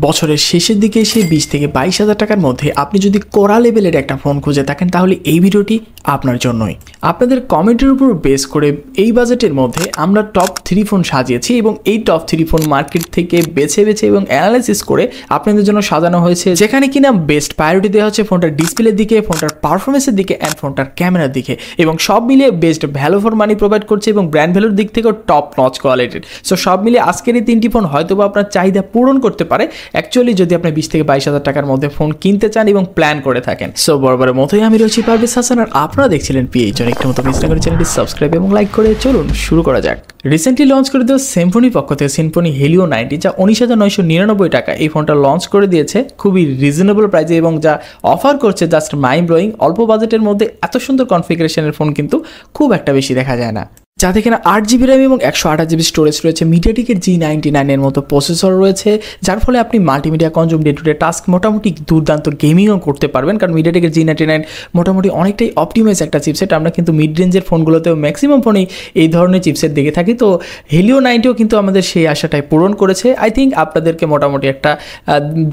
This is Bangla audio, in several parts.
বছরের শেষের দিকে এসে 20 থেকে 22,000 টাকার মধ্যে আপনি যদি কোরা লেভেলের একটা ফোন খুঁজে থাকেন তাহলে এই ভিডিওটি আপনার জন্যই। আপনাদের কমেন্টের উপর বেস করে এই বাজেটের মধ্যে আমরা টপ 3 ফোন সাজিয়েছি এবং এই টপ 3 ফোন মার্কেট থেকে বেছে বেছে এবং অ্যানালাইসিস করে আপনাদের জন্য সাজানো হয়েছে, যেখানে কিনা বেস্ট প্রায়োরিটি দেওয়া হচ্ছে ফোনটার ডিসপ্লের দিকে, ফোনটার পারফরমেন্সের দিকে অ্যান্ড ফোনটার ক্যামেরার দিকে, এবং সব মিলিয়ে best value for money provide করছে এবং ব্র্যান্ড ভ্যালুর দিক থেকেও টপ নচ কোয়ালিটির। সো সব মিলিয়ে আজকের এই 3টি ফোন হয়তো বা আপনার চাহিদা পূরণ করতে পারে অ্যাকচুয়ালি যদি আপনি 20 থেকে 22,000 টাকার মধ্যে ফোন কিনতে চান এবং প্ল্যান করে থাকেন। সো বরাবরের মতোই আমি রয়েছি পারভেজ হাসান, আর আপনারা দেখছিলেন পিএইচ। একটু মতো মিস না করে চ্যানেলটি সাবস্ক্রাইব এবং লাইক করে চলুন শুরু করা যাক। রিসেন্টলি লঞ্চ করে দেওয়া সিম্ফনি পক্ষ থেকে সিম্ফনি হেলিও 90 যা 19,999 টাকা এই ফোনটা লঞ্চ করে দিয়েছে খুবই রিজনেবল প্রাইসে, এবং যা অফার করছে জাস্ট মাইন্ড ব্লোয়িং। অল্প বাজেটের মধ্যে এত সুন্দর কনফিগারেশনের ফোন কিন্তু খুব একটা বেশি দেখা যায় না, যাতে কিনা 8GB র্যাম এবং 128GB স্টোরেজ রয়েছে। মিডিয়াটেকের G99 এর মতো প্রসেসর রয়েছে, যার ফলে আপনি multimedia consume day to day task মোটামুটি দুর্দান্ত গেমিংও করতে পারবেন, কারণ মিডিয়াটেকের G99 মোটামুটি অনেকটাই অপটিমাইজ একটা চিপসেট। আমরা কিন্তু মিড রেঞ্জের ফোনগুলোতেও ম্যাক্সিমাম ফোনেই এই ধরনের চিপসেট দেখে থাকি, তো হেলিও 90ও কিন্তু আমাদের সেই আশাটাই পূরণ করেছে। আই থিঙ্ক আপনাদেরকে মোটামুটি একটা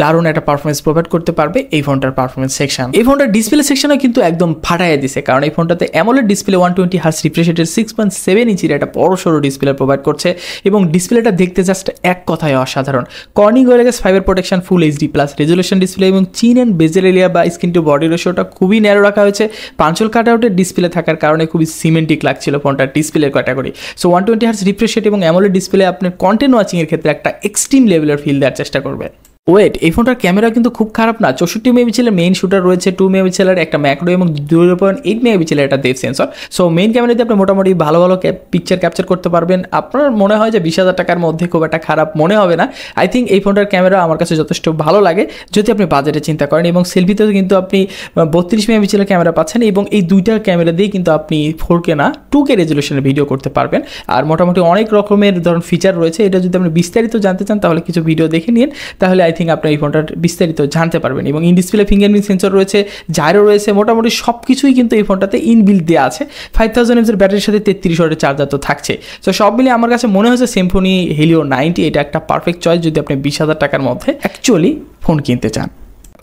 দারুণ একটা পারফরমেন্স প্রোভাইড করতে পারবে এই ফোনটার পারফরমেন্স সেকশন। এই ফোনটার ডিসপ্লে সেকশনও কিন্তু একদম ফাটাইয়া দিছে, কারণ এই ফোনটাতে অ্যামোলেড ডিসপ্লে 120 হার্টজ রিফ্রেশ রেটের 6.7 ইঞ্চির একটা বড় সড়ো ডিসপ্লে প্রোভাইড করছে, এবং ডিসপ্লেটা দেখতে জাস্ট এক কথায় অসাধারণ। Corning gorilla fibre protection, full HD plus resolution display, এবং চিন অ্যান্ড বেজেল এরিয়া বা স্ক্রিন টু বডি রেশিওটা খুবই ন্যারো রাখা হয়েছে। পাঞ্চল কাটআউটের ডিসপ্লে থাকার কারণে খুবই সিমেন্টিক লাগছিল ফোনটার ডিসপ্লের category. So 120 hertz refresh rate এবং অ্যামোলেড ডিসপ্লে আপনার কন্টেন্ট ওয়াচিং এর ক্ষেত্রে একটা এক্সট্রিম লেভেলের ফিল দেওয়ার চেষ্টা করবে। ওয়েট, এই ফোনটার ক্যামেরা কিন্তু খুব খারাপ না। 64 মেগাপিক্সেলের মেইন শুটার রয়েছে, 2 মেগাপিক্সেলের একটা ম্যাক্রো এবং 0.8 মেগাপিক্সেলের একটা ডেপথ সেন্সর। সো মেইন ক্যামেরাতে আপনি মোটামুটি ভালো ভালো পিকচার ক্যাপচার করতে পারবেন। আপনার মনে হয় যে 20,000 টাকার মধ্যে খুব একটা খারাপ মনে হবে না। আই থিঙ্ক এই ফোনটার ক্যামেরা আমার কাছে যথেষ্ট ভালো লাগে যদি আপনি বাজেটে চিন্তা করেন, এবং সেলফিতেও কিন্তু আপনি 32 মেগাপিক্সেলের ক্যামেরা পাচ্ছেন, এবং এই দুইটা ক্যামেরা দিয়ে কিন্তু আপনি 4K না 2K রেজুলেশনের ভিডিও করতে পারবেন। আর মোটামুটি অনেক রকমের ধরুন ফিচার রয়েছে। এটা যদি আপনি বিস্তারিত জানতে চান তাহলে কিছু ভিডিও দেখে নিন, তাহলে আই থিঙ্ক আপনার এই ফোনটার বিস্তারিত জানতে পারবেন। এবং ইন ডিসপ্লে ফিঙ্গারপ্রিন্ট সেন্সর রয়েছে, জাইরো রয়েছে, মোটামুটি সব কিছুই কিন্তু এই ফোনটাতে ইনবিল্ট দেওয়া আছে। 5000 mAh ব্যাটারির সাথে 33 ওয়াটের চার্জার তো থাকছে। সো সব মিলিয়ে আমার কাছে মনে হয়েছে সিম্ফনি হেলিও 90 এটা একটা পারফেক্ট চয়েস যদি আপনি 20,000 টাকার মধ্যে অ্যাকচুয়ালি ফোন কিনতে চান।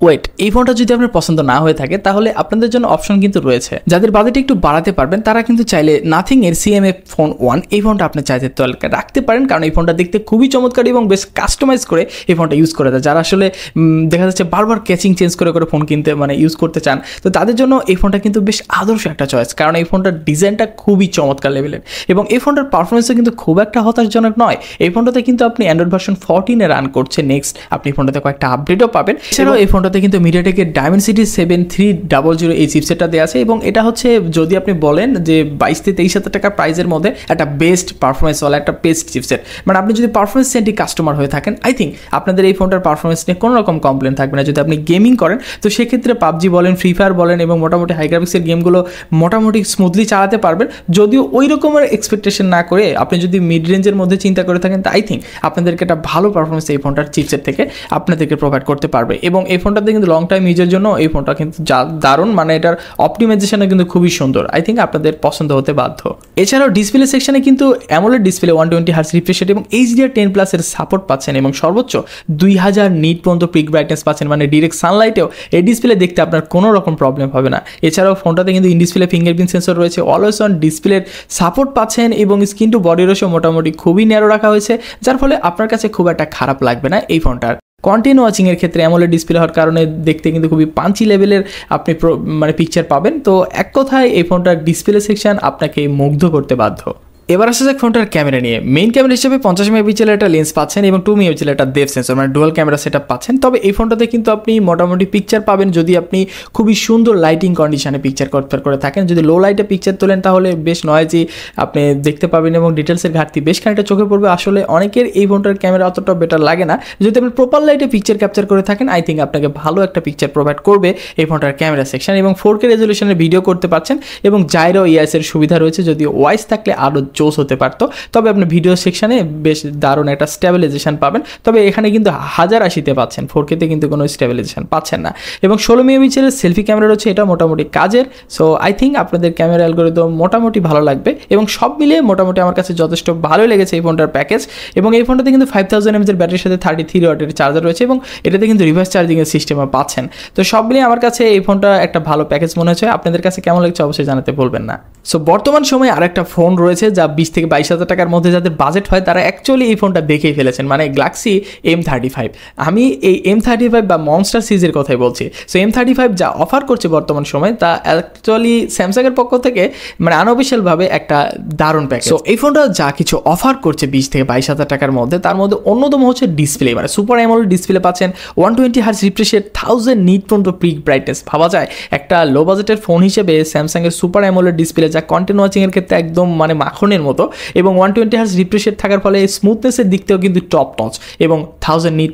ওয়েট, এই ফোনটা যদি আপনার পছন্দ না হয়ে থাকে তাহলে আপনাদের জন্য অপশন কিন্তু রয়েছে। যাদের বাজেট একটু বাড়াতে পারবেন তারা কিন্তু চাইলে নাথিং এর CMF ফোন 1 এই ফোনটা আপনি চাইতে তালিকা রাখতে পারেন, কারণ এই ফোনটা দেখতে খুবই চমৎকার এবং বেশ কাস্টমাইজ করে এই ফোনটা ইউজ করে দেয়। যারা আসলে দেখা যাচ্ছে বারবার ক্যাচিং চেঞ্জ করে করে ফোন কিনতে ইউজ করতে চান, তো তাদের জন্য এই ফোনটা কিন্তু বেশ আদর্শ একটা চয়েস, কারণ এই ফোনটার ডিজাইনটা খুবই চমৎকার লেভেলের, এবং এই ফোনটার পারফরমেন্সও কিন্তু খুব একটা হতাশজনক নয়। এই ফোনটাতে কিন্তু আপনি অ্যান্ড্রয়েড ভার্সন 14 রান করছে। নেক্সট আপনি ফোনটাতে কয়েকটা আপডেটও পাবেন। এছাড়াও এই ফোনটাতে কিন্তু মিডিয়াটেকের Dimensity 7300 এই চিপসেটটা দেওয়া আছে, এবং এটা হচ্ছে যদি আপনি বলেন যে 22 থেকে 23,000 টাকা প্রাইসের মধ্যে একটা বেস্ট পারফরমেন্স ওয়ালা একটা বেস্ট চিপসেট, আপনি যদি পারফরমেন্স সেন্ট্রিক কাস্টমার হয়ে থাকেন আই থিঙ্ক আপনাদের এই ফোনটার পারফরমেন্স নিয়ে কোনো রকম কমপ্লেন থাকবে না। যদি আপনি গেমিং করেন তো সেক্ষেত্রে পাবজি বলেন, ফ্রি ফায়ার বলেন, এবং মোটামুটি হাই গ্রাফিক্সের গেমগুলো মোটামুটি স্মুথলি চালাতে পারবেন। যদিও ওই রকমের এক্সপেকটেশন না করে আপনি যদি মিড রেঞ্জের মধ্যে চিন্তা করে থাকেন, আই থিঙ্ক আপনাদেরকে একটা ভালো পারফরমেন্স এই ফোনটার চিপসেট থেকে আপনাদেরকে প্রোভাইড করতে পারবে। এবং এই ফোনটাতে কিন্তু লং টাইম ইউজের জন্য এই ফোনটা কিন্তু দারুণ, এটার অপটিমাইজেশনও কিন্তু খুবই সুন্দর। আই থিঙ্ক আপনাদের পছন্দ হতে বাধ্য। এছাড়াও ডিসপ্লে সেকশনে কিন্তু AMOLED display 120 hertz refresh rate এবং HDR10+ এর সাপোর্ট পাচ্ছেন, এবং সর্বোচ্চ 2000 নিট পর্যন্ত পিক ব্রাইটনেস পাচ্ছেন, ডিরেক্ট সানলাইটেও এই ডিসপ্লে দেখতে আপনার কোনো রকম প্রবলেম হবে না। এছাড়াও ফোনটাতে কিন্তু ইন ডিসপ্লে ফিঙ্গারপ্রিন্ট সেন্সর রয়েছে, অলওয়েজ অন ডিসপ্লের সাপোর্ট পাচ্ছেন, এবং স্ক্রিন টু বডি রেশিও মোটামুটি খুবই ন্যারো রাখা হয়েছে, যার ফলে আপনার কাছে খুব একটা খারাপ লাগবে না এই ফোনটার। কন্টেন্ট ওয়াচিং এর ক্ষেত্রে অ্যামোলেড ডিসপ্লে হওয়ার কারণে দেখতে কিন্তু খুবই পাঞ্চি লেভেলের আপনি পিকচার পাবেন। তো এক কথায় এই ফোনটার ডিসপ্লে সেকশন আপনাকে মুগ্ধ করতে বাধ্য। এবার আসা যাক ফোনটার ক্যামেরা নিয়ে। মেইন ক্যামেরা হিসেবে 50 মেগাপিক্সেলের একটা লেন্স পাচ্ছেন এবং 2 মেগাপিক্সেলের একটা depth sensor, dual camera setup পাচ্ছেন। তবে এই ফোনটাতে কিন্তু আপনি মোটামুটি পিকচার পাবেন যদি আপনি খুবই সুন্দর লাইটিং কন্ডিশনে পিকচার করে থাকেন। যদি লো লাইটে পিকচার তোলেন তাহলে বেশ নয়েজি আপনি দেখতে পাবেন, এবং ডিটেলসের ঘাটতি বেশ খানিকটা চোখে পড়বে। আসলে অনেকের এই ফোনটার ক্যামেরা অতটা বেটার লাগে না। যদি আপনি প্রপার লাইটে পিকচার ক্যাপচার করে থাকেন আই থিঙ্ক আপনাকে ভালো একটা পিকচার প্রোভাইড করবে এই ফোনটার ক্যামেরা সেকশন, এবং 4K রেজুলেশনের ভিডিও করতে পারছেন, এবং জাইরো ইএস এর সুবিধা রয়েছে। যদি ওয়াইস থাকলে আরও চোস হতে পারতো। তবে আপনি ভিডিও সেকশানে বেশ দারুণ একটা স্টেবিলাইজেশন পাবেন, তবে এখানে কিন্তু 1080-তে পাচ্ছেন, 4K-তে কিন্তু কোনো স্টেবিলাইজেশন পাচ্ছেন না। এবং 16 মেগাপিক্সেলের সেলফি ক্যামেরা রয়েছে, এটা মোটামুটি কাজের। সো আই থিঙ্ক আপনাদের ক্যামেরা অ্যালগরিদম মোটামুটি ভালো লাগবে, এবং সব মিলিয়ে মোটামুটি আমার কাছে যথেষ্ট ভালোই লেগেছে এই ফোনটার প্যাকেজ। এবং এই ফোনটাতে কিন্তু 5000 mAh ব্যাটারির সাথে 33 ওয়াটের চার্জার রয়েছে, এবং এটাতে কিন্তু রিভার্স চার্জিংয়ের সিস্টেমও পাচ্ছেন। তো সব মিলিয়ে আমার কাছে এই ফোনটা একটা ভালো প্যাকেজ মনে হচ্ছে। আপনাদের কাছে কেমন লাগছে অবশ্যই জানাতে বলবেন না। সো বর্তমান সময়ে আরেকটা ফোন রয়েছে যা 20 থেকে 22 হাজার টাকার মধ্যে যাদের বাজেট হয় তারা অ্যাকচুয়ালি এই ফোনটা দেখেই ফেলেছেন, মানে গ্যালাক্সি M35। আমি এই M35 বা মনস্টার সিরিজের কথাই বলছি। সো M35 যা অফার করছে বর্তমান সময়ে তা অ্যাকচুয়ালি স্যামসাংয়ের পক্ষ থেকে মানে আনঅফিশিয়ালভাবে একটা দারুণ প্যাকেজ। সো এই ফোনটা যা কিছু অফার করছে 20 থেকে 22 হাজার টাকার মধ্যে, তার মধ্যে অন্যতম হচ্ছে ডিসপ্লে, মানে সুপার অ্যামোলেড ডিসপ্লে পাচ্ছেন, 120 হার্জ রিফ্রেশ রেট, 1000 নিট পর্যন্ত পিক ব্রাইটনেস। ভাবা যায় একটা লো বাজেটের ফোন হিসেবে স্যামসাংয়ের সুপার অ্যামোলেড ডিসপ্লে যা কন্টেন্ট ওয়াচিংয়ের ক্ষেত্রে একদম মানে মাখনের মতো, এবং 120 হার্জ রিফ্রেশ রেট থাকার ফলে স্মুথনেসের দিক থেকেও কিন্তু টপ নচ, এবং 1000 নিট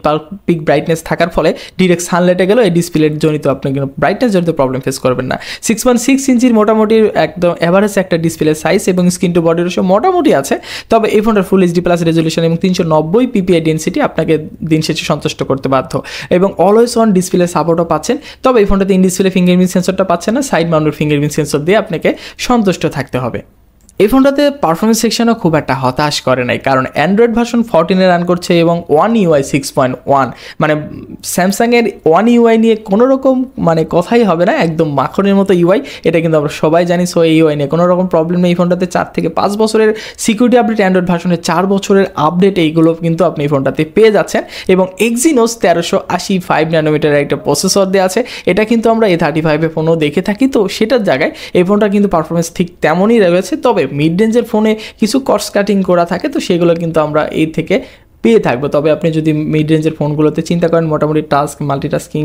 পিক ব্রাইটনেস থাকার ফলে ডিরেক্ট সানলাইটে গেলেও এই ডিসপ্লের জনিত আপনি কিন্তু ব্রাইটনেস জনিত প্রবলেম ফেস করবেন না। 6.6 ইঞ্চির মোটামুটি একদম এভারেজ একটা ডিসপ্লে সাইজ, এবং স্ক্রিন টু বডি রেশিও মোটামুটি আছে। তবে এই ফোনটার ফুল এইচডি প্লাস রেজলিউশন এবং 390 পিপিআই ডেনসিটি আপনাকে দিন শেষে সন্তুষ্ট করতে বাধ্য, এবং অলওয়েজ অন ডিসপ্লে সাপোর্টও পাচ্ছেন। তবে এই ফোনটাতে ইন ডিসপ্লে ফিঙ্গারপ্রিন্ট সেন্সরটা পাচ্ছেন না, সাইড মাউন্টেড ফিঙ্গারপ্রিন্ট সেন্সর দিয়ে আপনাকে সন্তুষ্ট থাকতে হবে। এই ফোনটাতে পারফরমেন্স সেকশনও খুব একটা হতাশ করে নাই, কারণ অ্যান্ড্রয়েড ভার্সন 14-এ রান করছে, এবং One UI 6.1, মানে স্যামসাংয়ের One UI নিয়ে কোনো রকম মানে কথাই হবে না, একদম মাখনের মতো ইউআই, এটা কিন্তু আমরা সবাই জানি। সো এই ইউআই নিয়ে কোনো রকম প্রবলেম নেই। এই ফোনটাতে 4 থেকে 5 বছরের সিকিউরিটি আপডেট, অ্যান্ড্রয়েড ভার্সনের 4 বছরের আপডেট, এইগুলো কিন্তু আপনি এই ফোনটাতে পেয়ে যাচ্ছেন, এবং Exynos 1380 5 ন্যানোমিটারের একটা প্রসেসর দেওয়া আছে। এটা কিন্তু আমরা A35 ফোনও দেখে থাকি, তো সেটার জায়গায় এই ফোনটা কিন্তু পারফরমেন্স ঠিক তেমনই রয়েছে। তবে মিড রেঞ্জের ফোনে কিছু কস্ট কাটিং করা থাকে, তো সেগুলো কিন্তু আমরা এই থেকে পেয়ে থাকবো। তবে আপনি যদি মিড রেঞ্জের ফোনগুলোতে চিন্তা করেন মোটামুটি মাল্টিটাস্কিং,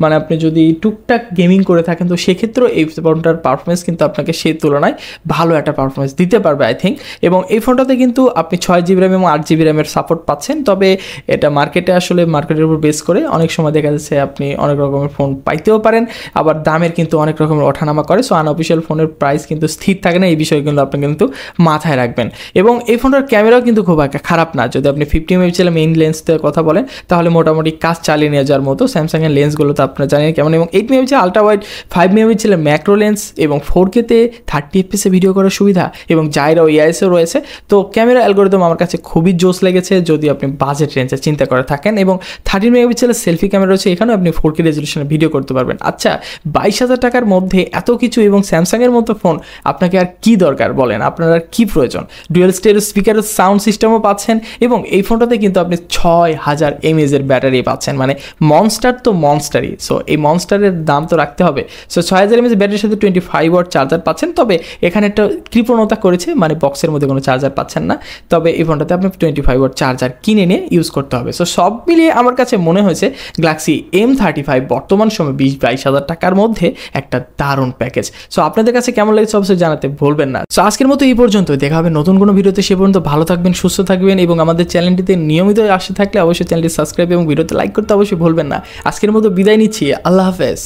মানে আপনি যদি টুকটাক গেমিং করে থাকেন, তো সেক্ষেত্রেও এই ফোনটার পারফরমেন্স কিন্তু আপনাকে সেই তুলনায় ভালো একটা পারফরমেন্স দিতে পারবে আই থিঙ্ক। এবং এই ফোনটাতে কিন্তু আপনি 6GB র্যাম এবং 8GB র্যামের সাপোর্ট পাচ্ছেন। তবে এটা মার্কেটে আসলে মার্কেটের উপর বেস করে অনেক সময় দেখা যাচ্ছে আপনি অনেক রকমের ফোন পাইতেও পারেন, আবার দামের কিন্তু অনেক রকমের ওঠানামা করে। সো আনঅফিশিয়াল ফোনের প্রাইস কিন্তু স্থির থাকে না, এই বিষয়ে কিন্তু আপনি কিন্তু মাথায় রাখবেন। এবং এই ফোনটার ক্যামেরাও কিন্তু খুব একটা খারাপ না। যদি আপনি 50 মেগাপিক্সেলের মেইন লেন্স থেকে কথা বলেন তাহলে মোটামুটি কাজ চালিয়ে নিয়ে যাওয়ার মতো। স্যামসাংয়ের লেন্সগুলো তো আপনারা জানেন কেমন, এবং 8 মেগাপিক্সেল আলট্রা ওয়াইড, 5 মেগাপিক্সেলের ম্যাক্রো লেন্স, এবং 4K-তে 30 FPS ভিডিও করার সুবিধা, এবং জাইরো EIS-ও রয়েছে। তো ক্যামেরা অ্যালগরিদম আমার কাছে খুবই জোস লেগেছে যদি আপনি বাজেট রেঞ্জে চিন্তা করে থাকেন। এবং 13 মেগাপিক্সেলের সেলফি ক্যামেরা রয়েছে, এখানেও আপনি 4K রেজলিউশনে ভিডিও করতে পারবেন। আচ্ছা, 22,000 টাকার মধ্যে এত কিছু এবং স্যামসাংয়ের মতো ফোন আপনাকে আর কি দরকার বলেন, আপনার আর কি প্রয়োজন? ডুয়েল স্টেরিও স্পিকারের সাউন্ড সিস্টেমও পাচ্ছেন, এবং এই ফোনটাতে কিন্তু আপনি 6000 mAh ব্যাটারি পাচ্ছেন, মানে মনস্টার তো মনস্টারই। সো এই মনস্টারের দাম তো রাখতে হবে। সো 6000 mAh ব্যাটারির সাথে 25 ওয়াট চার্জার পাচ্ছেন। তবে এখানে একটা কৃপণতা করেছে, মানে বক্সের মধ্যে কোনো চার্জার পাচ্ছেন না। তবে এই ফোনটাতে আপনি 25 ওয়াট চার্জার কিনে নিয়ে ইউজ করতে হবে। সো সব মিলিয়ে আমার কাছে মনে হয়েছে গ্যালাক্সি M35 বর্তমান সময় 20-22 হাজার টাকার মধ্যে একটা দারুণ প্যাকেজ। সো আপনাদের কাছে কেমন লেগেছে অবশ্যই জানাতে ভুলবেন না। সো আজকের মতো এই পর্যন্ত, দেখা হবে নতুন কোনো ভিডিওতে। সে পর্যন্ত ভালো থাকবেন, সুস্থ থাকবেন, এবং আমাদের চ্যানেলটিতে নিয়মিত আসে থাকলে অবশ্যই চ্যানেলটি সাবস্ক্রাইব এবং ভিডিওতে লাইক করতে অবশ্যই ভুলবেন না। আজকের মতো বিদায় নিচ্ছি, আল্লাহ হাফেজ।